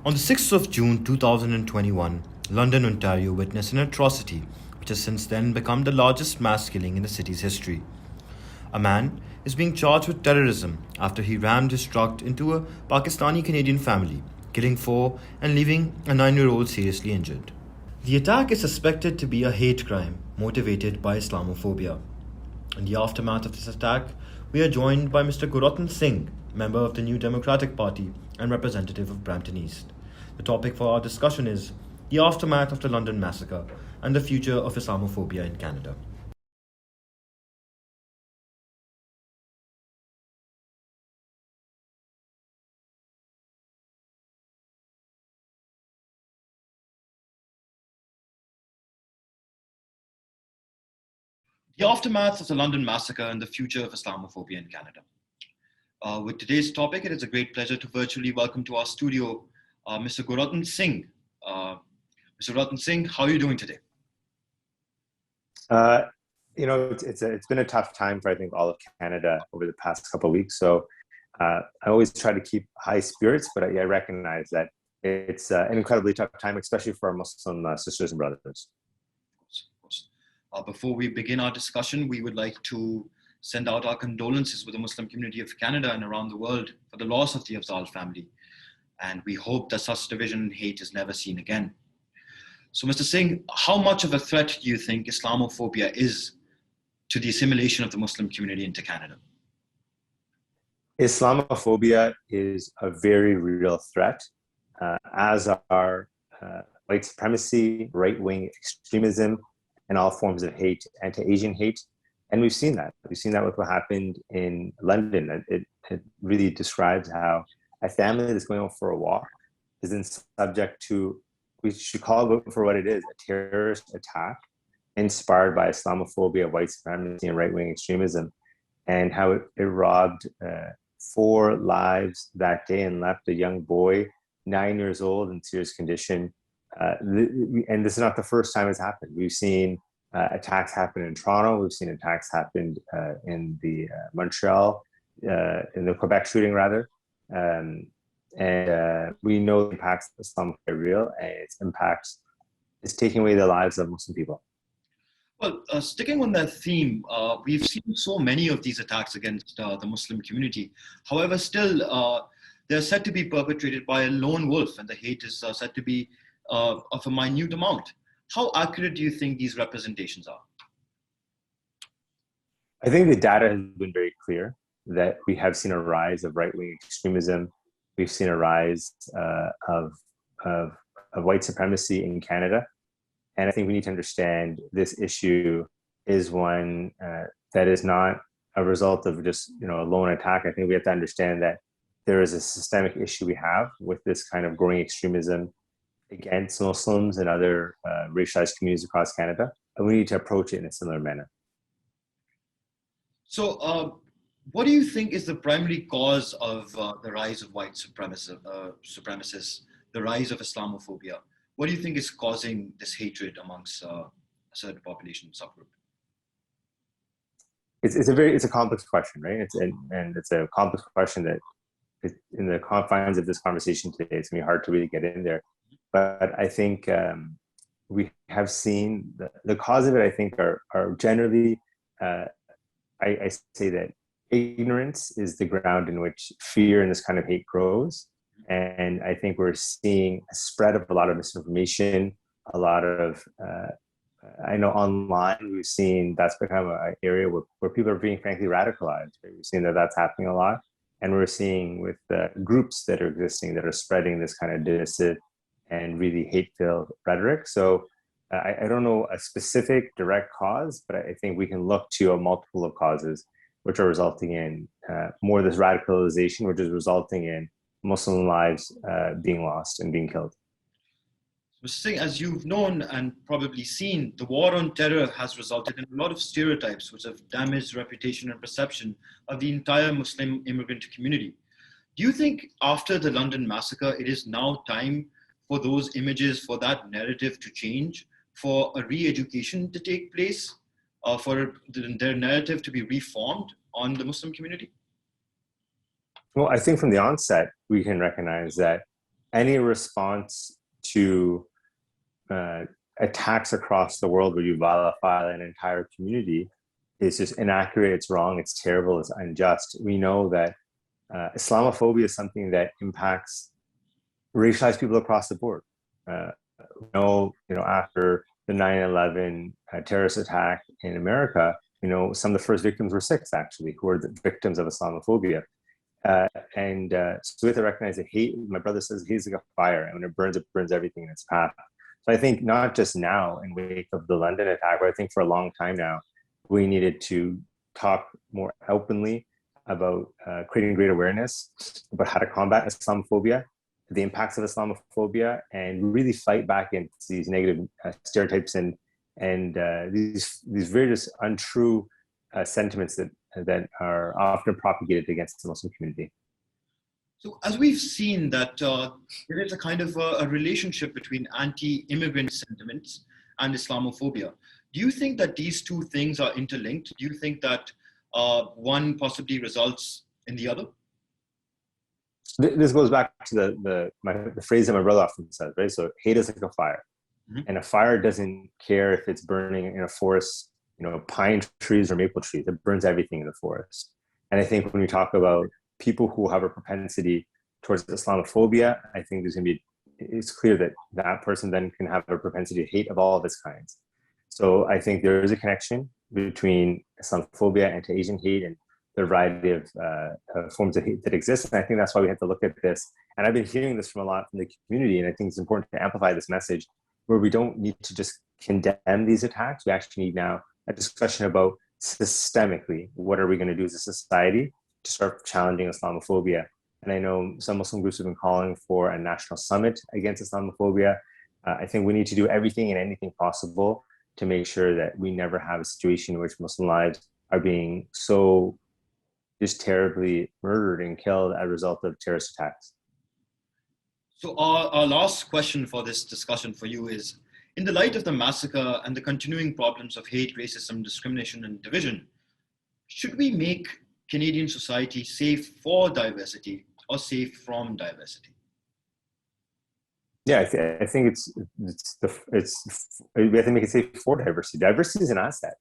On the 6th of June 2021, London, Ontario witnessed an atrocity which has since then become the largest mass killing in the city's history. A man is being charged with terrorism after he rammed his truck into a Pakistani Canadian family, killing four and leaving a 9-year-old seriously injured. The attack is suspected to be a hate crime motivated by Islamophobia. In the aftermath of this attack, we are joined by Mr. Gurratan Singh, member of the New Democratic Party and representative of Brampton East. The topic for our discussion is the aftermath of the London massacre and the future of Islamophobia in Canada. The aftermath of the London massacre and the future of Islamophobia in Canada. With today's topic, it is a great pleasure to virtually welcome to our studio Mr. Gurratan Singh. Mr. Gurratan Singh, how are you doing today? It's been a tough time for I think all of Canada over the past couple of weeks. So I always try to keep high spirits, but I recognize that it's an incredibly tough time, especially for our Muslim sisters and brothers. Of course. Before we begin our discussion, we would like to send out our condolences with the Muslim community of Canada and around the world for the loss of the Afzal family. And we hope that such division and hate is never seen again. So, Mr. Singh, how much of a threat do you think Islamophobia is to the assimilation of the Muslim community into Canada? Islamophobia is a very real threat, as are white supremacy, right-wing extremism, and all forms of hate, anti-Asian hate. And we've seen that. We've seen that with what happened in London. It really describes how a family that's going out for a walk is then subject to, we should call it for what it is, a terrorist attack inspired by Islamophobia, white supremacy, and right-wing extremism, and how it robbed 4 lives that day and left a young boy, 9 years old, in serious condition. And this is not the first time it's happened. We've seen attacks happen in Toronto. We've seen attacks happen in the Montreal, in the Quebec shooting rather. We know the impacts of Islam are real, and its impacts is taking away the lives of Muslim people. Well, sticking on that theme, we've seen so many of these attacks against the Muslim community. However, still, they're said to be perpetrated by a lone wolf, and the hate is said to be of a minute amount. How accurate do you think these representations are? I think the data has been very clear that we have seen a rise of right-wing extremism. We've seen a rise of white supremacy in Canada. And I think we need to understand this issue is one that is not a result of just a lone attack. I think we have to understand that there is a systemic issue we have with this kind of growing extremism against Muslims and other racialized communities across Canada. And we need to approach it in a similar manner. So what do you think is the primary cause of the rise of white supremacists, the rise of Islamophobia? What do you think is causing this hatred amongst a certain population subgroup? It's a complex question, right? It's a complex question that in the confines of this conversation today, it's gonna be hard to really get in there. But I think we have seen the cause of it, I think, are generally, I say that ignorance is the ground in which fear and this kind of hate grows. And I think we're seeing a spread of a lot of misinformation, a lot of, I know online, we've seen that's become an area where people are being frankly radicalized. Right? We've seen that that's happening a lot. And we're seeing with the groups that are existing that are spreading this kind of divisive and really hate-filled rhetoric. So I don't know a specific direct cause, but I think we can look to a multiple of causes which are resulting in more of this radicalization, which is resulting in Muslim lives being lost and being killed. Mr. Singh, as you've known and probably seen, the war on terror has resulted in a lot of stereotypes which have damaged reputation and perception of the entire Muslim immigrant community. Do you think after the London massacre, it is now time for those images, for that narrative to change, for a re-education to take place, for their narrative to be reformed on the Muslim community? Well, I think from the onset, we can recognize that any response to attacks across the world where you vilify an entire community is just inaccurate, it's wrong, it's terrible, it's unjust. We know that Islamophobia is something that impacts racialized people across the board. After the 9/11 terrorist attack in America, some of the first victims were Sikhs, actually, who were the victims of Islamophobia. So we have to recognize that hate, my brother says, hate is like a fire, and when it burns everything in its path. So I think not just now in wake of the London attack, but I think for a long time now, we needed to talk more openly about creating great awareness about how to combat Islamophobia, the impacts of Islamophobia, and really fight back against these negative stereotypes and these very just untrue sentiments that are often propagated against the Muslim community. So as we've seen that there is a kind of a relationship between anti-immigrant sentiments and Islamophobia. Do you think that these two things are interlinked? Do you think that one possibly results in the other? This goes back to the phrase that my brother often says, right? So hate is like a fire. Mm-hmm. And a fire doesn't care if it's burning in a forest, pine trees or maple trees. It burns everything in the forest. And I think when we talk about people who have a propensity towards Islamophobia, I think it's clear that that person then can have a propensity to hate of all of its kinds. So I think there is a connection between Islamophobia, anti-Asian hate, and the variety of forms of hate that exist. And I think that's why we have to look at this. And I've been hearing this from a lot from the community, and I think it's important to amplify this message where we don't need to just condemn these attacks. We actually need now a discussion about systemically, what are we going to do as a society to start challenging Islamophobia. And I know some Muslim groups have been calling for a national summit against Islamophobia. I think we need to do everything and anything possible to make sure that we never have a situation in which Muslim lives are being so just terribly murdered and killed as a result of terrorist attacks. So our last question for this discussion for you is, in the light of the massacre and the continuing problems of hate, racism, discrimination, and division, should we make Canadian society safe for diversity or safe from diversity? Yeah, I think we have to make it safe for diversity. Diversity is an asset.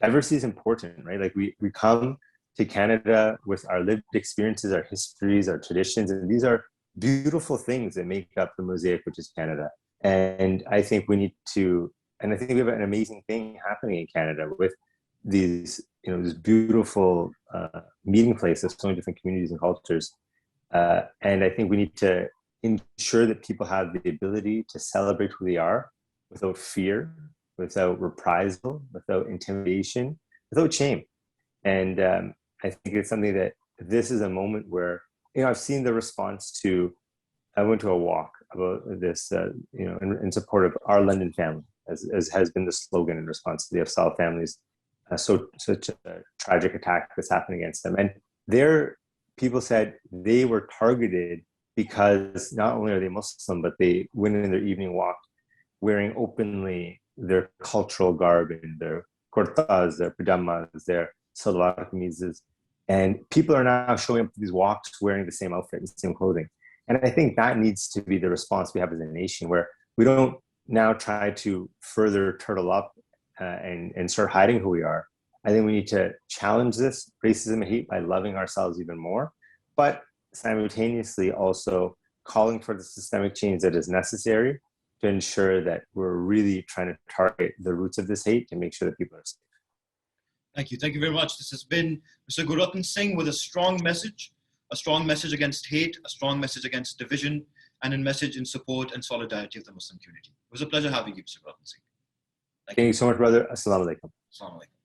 Diversity is important, right? Like we come to Canada with our lived experiences, our histories, our traditions, and these are beautiful things that make up the mosaic, which is Canada. And I think we need to, and I think we have an amazing thing happening in Canada with these, these beautiful meeting places, so many different communities and cultures. And I think we need to ensure that people have the ability to celebrate who they are without fear, without reprisal, without intimidation, without shame. And I think it's something that this is a moment where, I've seen the response to, I went to a walk about this, in support of our London family, as has been the slogan in response to the ASYLUM families, such a tragic attack that's happened against them. And people said they were targeted because not only are they Muslim, but they went in their evening walk wearing openly their cultural garb and their kurtas, their pajamas, their salwar kameezes. And people are now showing up to these walks wearing the same outfit, the same clothing. And I think that needs to be the response we have as a nation, where we don't now try to further turtle up and start hiding who we are. I think we need to challenge this racism and hate by loving ourselves even more, but simultaneously also calling for the systemic change that is necessary to ensure that we're really trying to target the roots of this hate and make sure that people are safe. Thank you. Thank you very much. This has been Mr. Gurratan Singh with a strong message against hate, a strong message against division, and a message in support and solidarity of the Muslim community. It was a pleasure having you, Mr. Gurratan Singh. Thank you so much, brother. Assalamu alaikum. Assalamu alaikum.